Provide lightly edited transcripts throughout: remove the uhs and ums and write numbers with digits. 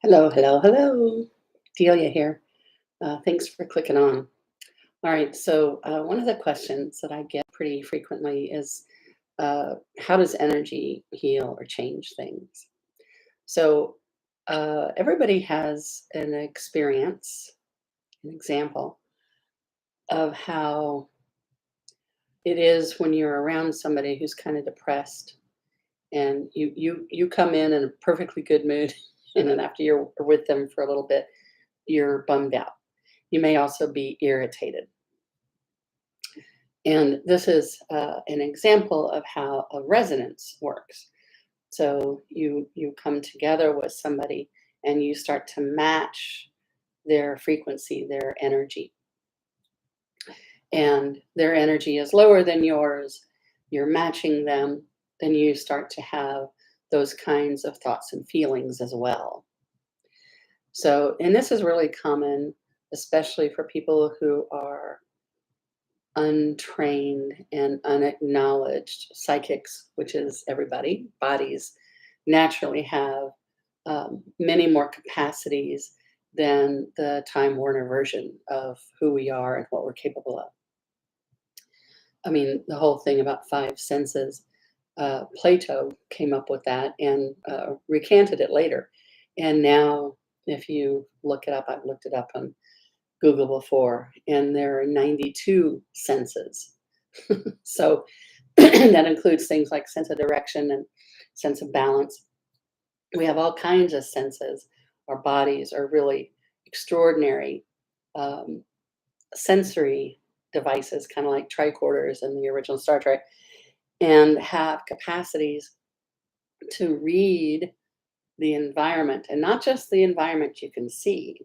Hello, hello, hello. Delia here. Thanks for clicking on. All right, so one of the questions that I get pretty frequently is how does energy heal or change things? So everybody has an experience, an example of how it is when you're around somebody who's kind of depressed and you come in a perfectly good mood and then after you're with them for a little bit, you're bummed out. You may also be irritated. And this is an example of how a resonance works. So you come together with somebody and you start to match their frequency, their energy. And their energy is lower than yours. You're matching them, then you start to have those kinds of thoughts and feelings as well. So, and this is really common, especially for people who are untrained and unacknowledged psychics, which is everybody. Bodies naturally have many more capacities than the Time Warner version of who we are and what we're capable of. I mean, the whole thing about five senses, Plato came up with that and recanted it later. And now, if you look it up, I've looked it up on Google before, and there are 92 senses. So that includes things like sense of direction and sense of balance. We have all kinds of senses. Our bodies are really extraordinary um, sensory devices, kind of like tricorders in the original Star Trek, and have capacities to read the environment, and not just the environment you can see,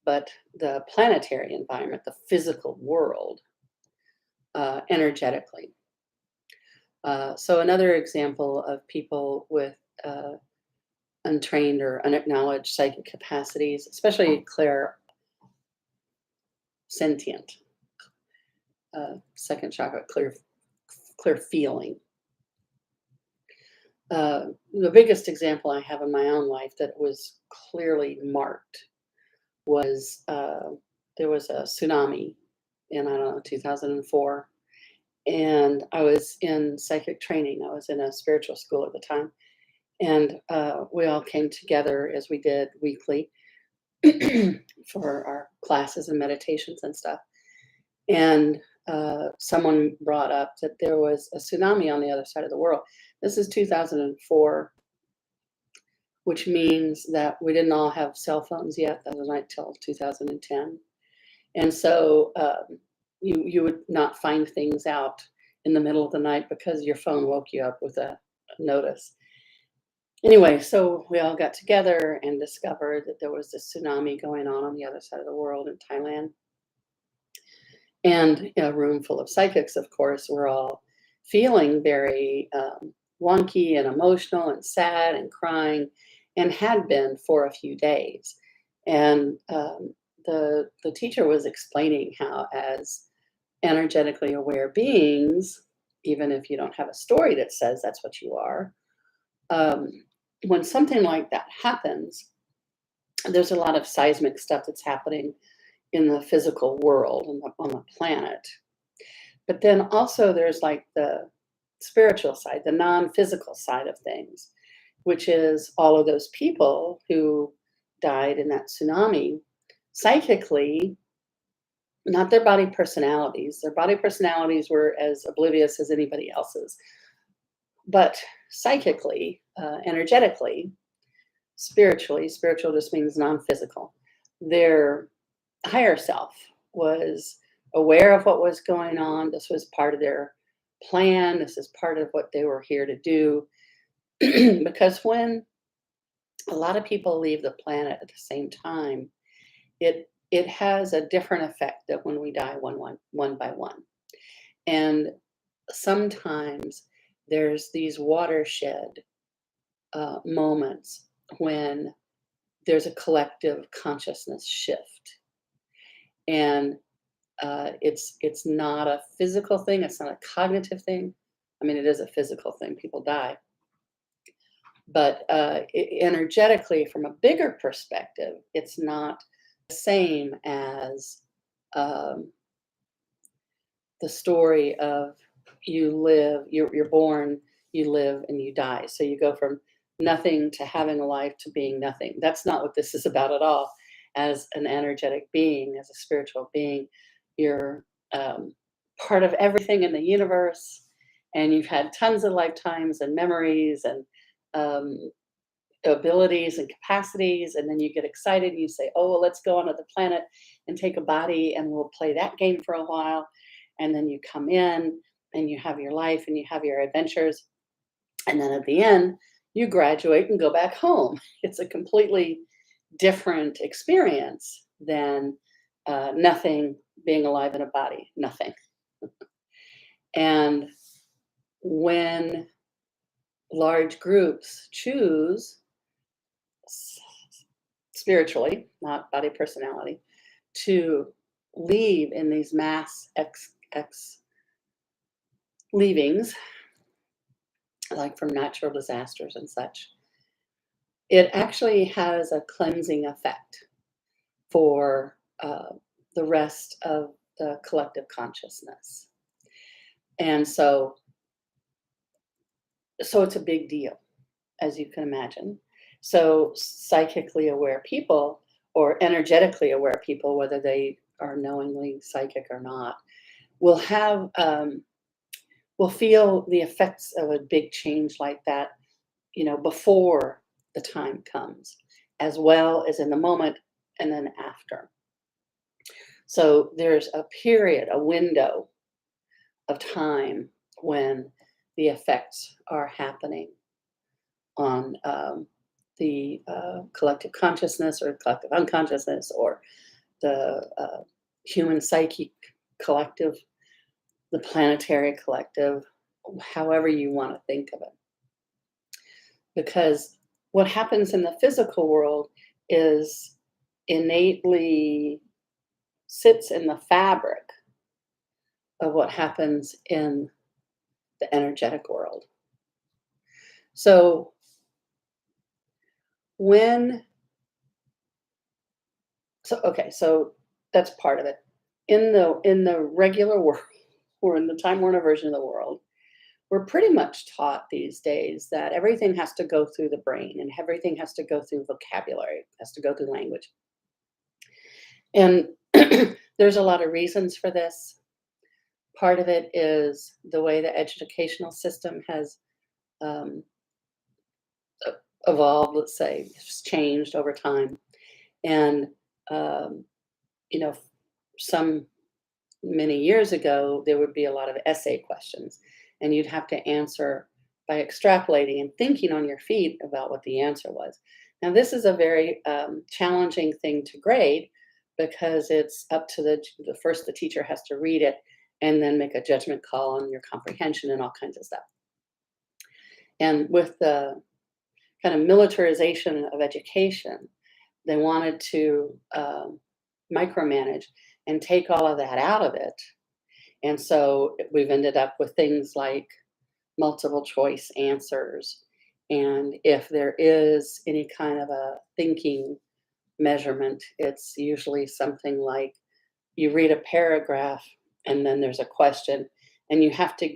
but the planetary environment, the physical world, energetically. So another example of people with untrained or unacknowledged psychic capacities, especially sentient, second chakra, clear feeling. The biggest example I have in my own life that was clearly marked was there was a tsunami in, I don't know, 2004. And I was in psychic training. I was in a spiritual school at the time. And we all came together as we did weekly for our classes and meditations and stuff. And someone brought up that there was a tsunami on the other side of the world. This is 2004, which means that we didn't all have cell phones yet. That was not till 2010. And so you would not find things out in the middle of the night because your phone woke you up with a notice. Anyway, so we all got together and discovered that there was this tsunami going on the other side of the world in Thailand. And in a room full of psychics, of course, we're all feeling very wonky and emotional and sad and crying, and had been for a few days. And the teacher was explaining how, as energetically aware beings, even if you don't have a story that says that's what you are, um, when something like that happens, there's a lot of seismic stuff that's happening in the physical world on the planet. But then also there's like the spiritual side, the non-physical side of things, which is all of those people who died in that tsunami psychically, not their body personalities. Their body personalities were as oblivious as anybody else's, but psychically, energetically, spiritually, spiritual just means non-physical. Their higher self was aware of what was going on. This was part of their plan. This is part of what they were here to do. Because when a lot of people leave the planet at the same time, it has a different effect than when we die one by one. And sometimes there's these watershed moments when there's a collective consciousness shift, and it's not a physical thing. It's not a cognitive thing. I mean, it is a physical thing. People die, But energetically, from a bigger perspective, it's not the same as um, the story of you're born, you live, and you die. So you go from nothing to having a life to being nothing. That's not what this is about at all. As an energetic being, as a spiritual being, you're um, part of everything in the universe, and you've had tons of lifetimes and memories and um, abilities and capacities, and then you get excited and you say, oh, well, let's go onto the planet and take a body and we'll play that game for a while. And then you come in and you have your life and you have your adventures, and then at the end you graduate and go back home. It's a completely different experience than nothing, being alive in a body, nothing. And when large groups choose spiritually, not body personality, to leave in these mass ex leavings, like from natural disasters and such, it actually has a cleansing effect for the rest of the collective consciousness. And so it's a big deal, as you can imagine. So psychically aware people or energetically aware people, whether they are knowingly psychic or not, will have will feel the effects of a big change like that, before the time comes, as well as in the moment and then after. So there's a period, a window of time when the effects are happening on the collective consciousness or collective unconsciousness or the human psychic collective, the planetary collective, however you want to think of it. Because what happens in the physical world is innately sits in the fabric of what happens in the energetic world. So when so that's part of it. In the regular world, or in the Time Warner version of the world, we're pretty much taught these days that everything has to go through the brain and everything has to go through vocabulary, has to go through language. And there's a lot of reasons for this. Part of it is the way the educational system has um, evolved, let's say, it's changed over time. And, um, you know, some many years ago, there would be a lot of essay questions, and you'd have to answer by extrapolating and thinking on your feet about what the answer was. Now, this is a very challenging thing to grade because it's up to the teacher has to read it and then make a judgment call on your comprehension and all kinds of stuff. And with the kind of militarization of education, they wanted to micromanage and take all of that out of it. And so we've ended up with things like multiple choice answers. And if there is any kind of a thinking measurement, it's usually something like you read a paragraph and then there's a question, and you have to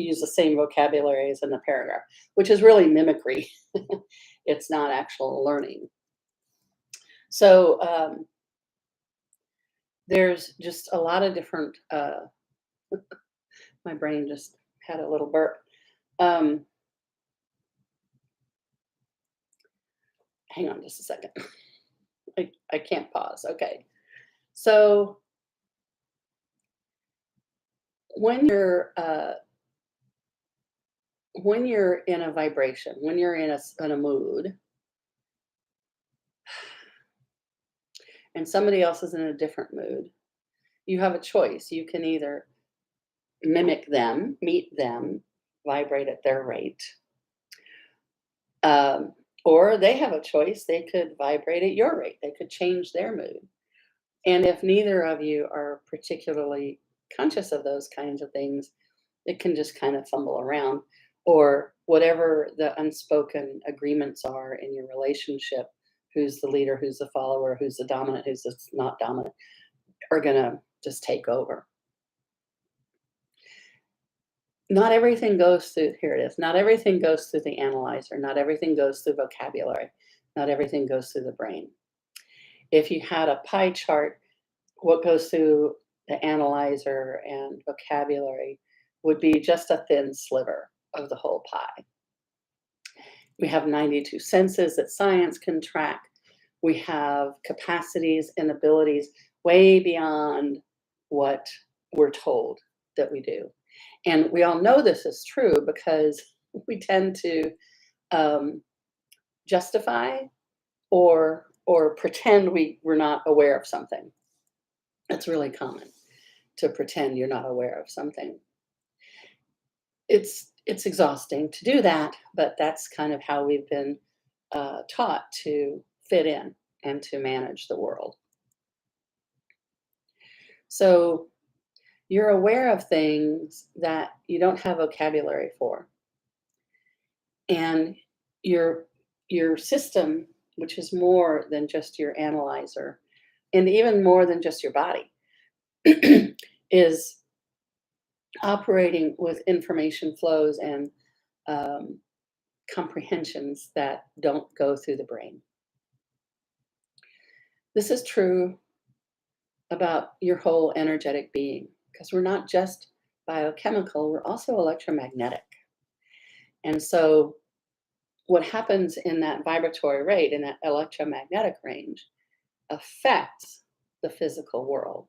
use the same vocabulary as in the paragraph, which is really mimicry. It's not actual learning. So there's just a lot of different my brain just had a little burp. Um, Hang on just a second. I can't pause. Okay. So when you're in a vibration, when you're in a mood, and somebody else is in a different mood, you have a choice. You can either mimic them, meet them, vibrate at their rate, um, or they have a choice. They could vibrate at your rate. They could change their mood. And if neither of you are particularly conscious of those kinds of things, it can just kind of fumble around. Or whatever the unspoken agreements are in your relationship, who's the leader, who's the follower, who's the dominant, who's the not dominant, are going to just take over. Not everything goes through, here it is, not everything goes through the analyzer, not everything goes through vocabulary, not everything goes through the brain. If you had a pie chart, what goes through the analyzer and vocabulary would be just a thin sliver of the whole pie. We have 92 senses that science can track. We have capacities and abilities way beyond what we're told that we do. And we all know this is true because we tend to justify or pretend we're not aware of something. It's really common to pretend you're not aware of something. It's exhausting to do that, but that's kind of how we've been taught to fit in and to manage the world. So you're aware of things that you don't have vocabulary for. And your system, which is more than just your analyzer, and even more than just your body, is operating with information flows and comprehensions that don't go through the brain. This is true about your whole energetic being, because we're not just biochemical, we're also electromagnetic. And so what happens in that vibratory rate, in that electromagnetic range, affects the physical world,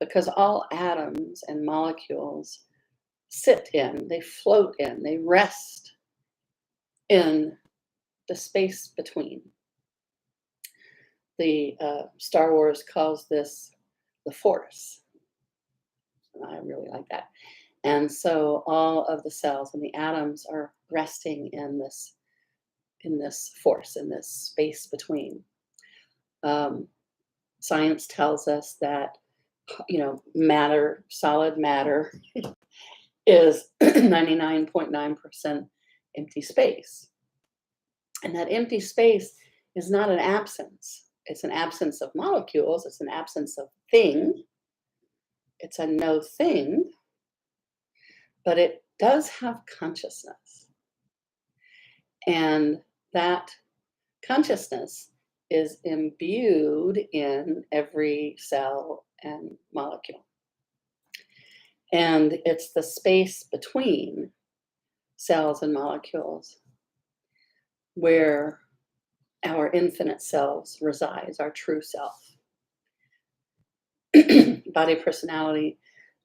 because all atoms and molecules sit in, they float in, they rest in the space between. The Star Wars calls this the Force. I really like that. And so all of the cells and the atoms are resting in this force, in this space between. Science tells us that, matter, solid matter, is 99.9% empty space. And that empty space is not an absence. It's an absence of molecules. It's an absence of thing. It's a no thing, but it does have consciousness. And that consciousness is imbued in every cell and molecule. And it's the space between cells and molecules where our infinite selves resides, our true self. Body personality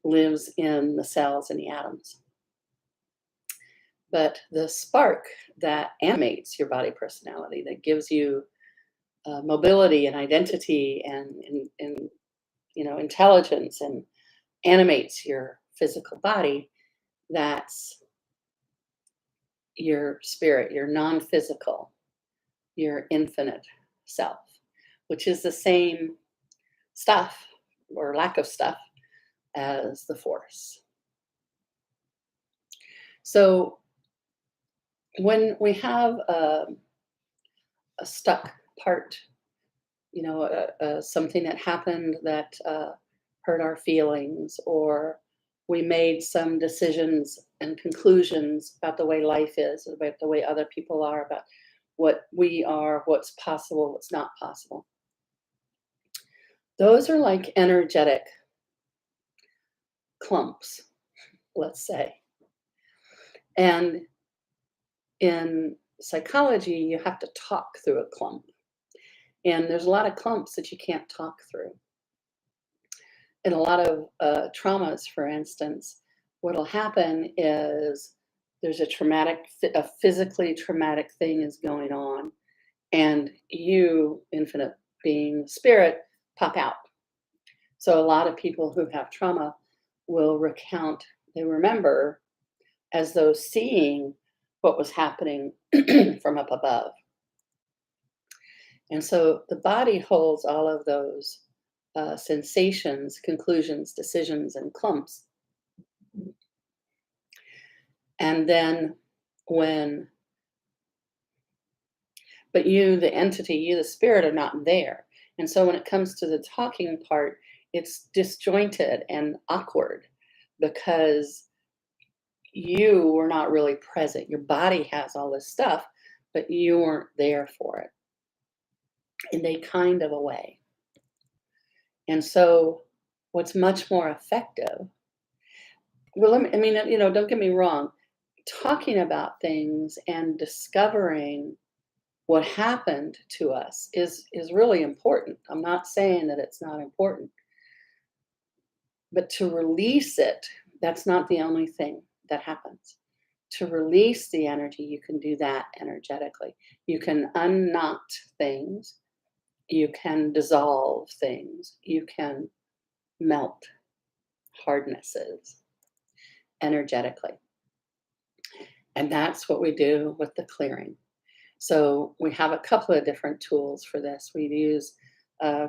lives in the cells and the atoms. But the spark that animates your body personality, that gives you mobility and identity and intelligence and animates your physical body, that's your spirit, your non-physical, your infinite self, which is the same stuff or lack of stuff as the Force. So when we have a stuck part, something that happened that hurt our feelings, or we made some decisions and conclusions about the way life is, about the way other people are, about what we are, what's possible, what's not possible. Those are like energetic clumps, let's say. And in psychology, you have to talk through a clump. And there's a lot of clumps that you can't talk through. In a lot of traumas, for instance, what'll happen is there's a physically traumatic thing is going on, and you, infinite being, spirit, pop out. So a lot of people who have trauma will recount, they remember as though seeing what was happening from up above. And so the body holds all of those sensations, conclusions, decisions, and clumps. And then when, but you, the entity, you, the spirit, are not there. And so when it comes to the talking part, it's disjointed and awkward because you were not really present. Your body has all this stuff, but you weren't there for it in a kind of a way. And so what's much more effective, well, I mean, don't get me wrong, talking about things and discovering what happened to us is really important. I'm not saying that it's not important, but to release it, that's not the only thing that happens. To release the energy, you can do that energetically. You can unknot things, you can dissolve things, you can melt hardnesses energetically. And that's what we do with the clearing. So we have a couple of different tools for this. We use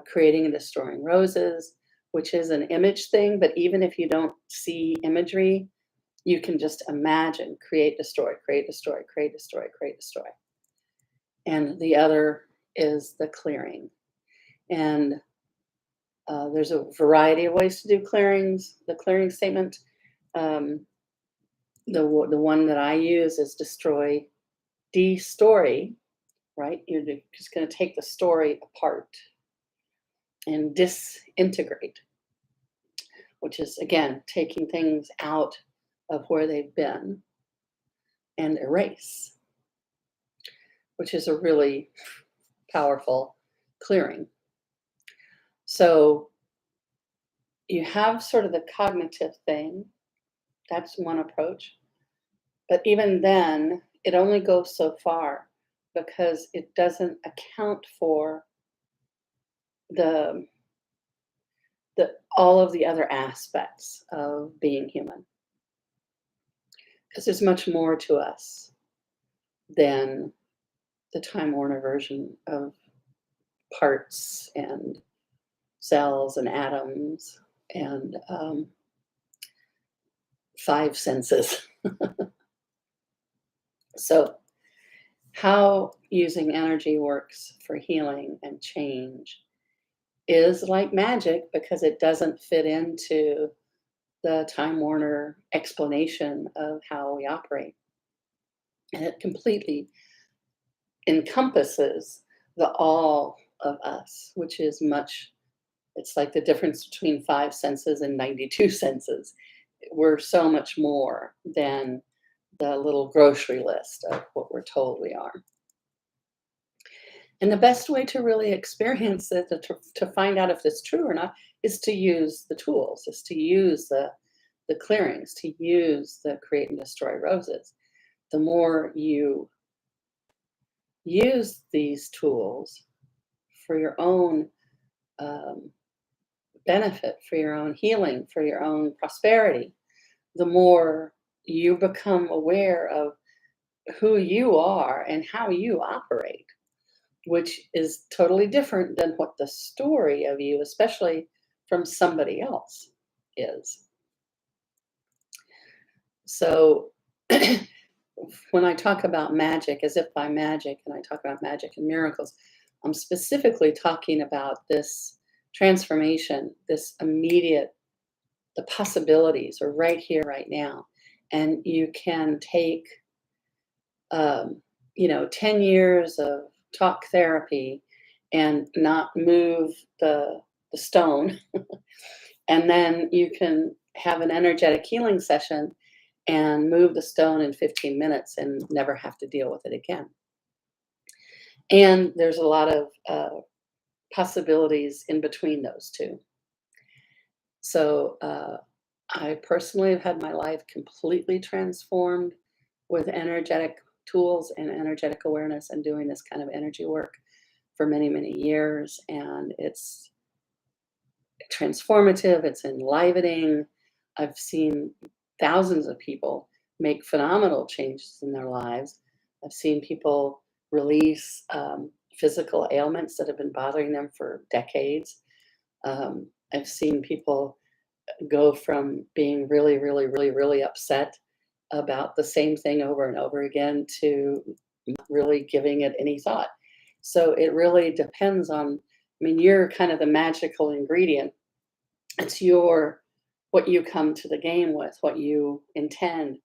creating and destroying roses, which is an image thing, but even if you don't see imagery, you can just imagine, create, destroy, create, destroy, create, destroy, create, destroy. And the other is the clearing. And there's a variety of ways to do clearings. The clearing statement, the one that I use is destroy, de-story, right? You're just going to take the story apart and disintegrate, which is, again, taking things out of where they've been, and erase, which is a really powerful clearing. So you have sort of the cognitive thing. That's one approach. But even then, it only goes so far because it doesn't account for the all of the other aspects of being human. Because there's much more to us than the Time Warner version of parts and cells and atoms and five senses. So how using energy works for healing and change is like magic because it doesn't fit into the Time Warner explanation of how we operate. And it completely encompasses the all of us, which is much, it's like the difference between five senses and 92 senses. We're so much more than the little grocery list of what we're told we are. And the best way to really experience it, to find out if it's true or not, is to use the tools, is to use the clearings, to use the create and destroy roses. The more you use these tools for your own benefit, for your own healing, for your own prosperity, the more you become aware of who you are and how you operate, which is totally different than what the story of you, especially from somebody else, is. So when I talk about magic, as if by magic, and I talk about magic and miracles, I'm specifically talking about this transformation, this immediate, the possibilities are right here, right now. And you can take, 10 years of talk therapy and not move the stone. And then you can have an energetic healing session and move the stone in 15 minutes and never have to deal with it again. And there's a lot of possibilities in between those two. So I personally have had my life completely transformed with energetic tools and energetic awareness and doing this kind of energy work for many, many years. And it's transformative, it's enlivening. I've seen thousands of people make phenomenal changes in their lives. I've seen people release physical ailments that have been bothering them for decades. I've seen people go from being really, really, really, really upset about the same thing over and over again to not really giving it any thought. So it really depends on, I mean, you're kind of the magical ingredient. It's your what you come to the game with, what you intend,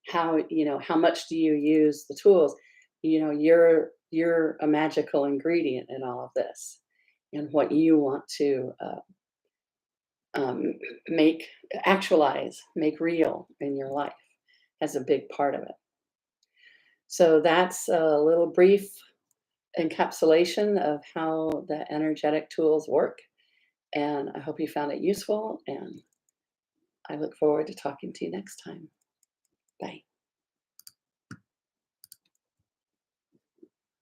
how, how much do you use the tools? You're a magical ingredient in all of this, and what you want to um, make actualize, make real in your life has a big part of it. So that's a little brief encapsulation of how the energetic tools work. And I hope you found it useful. And I look forward to talking to you next time. Bye.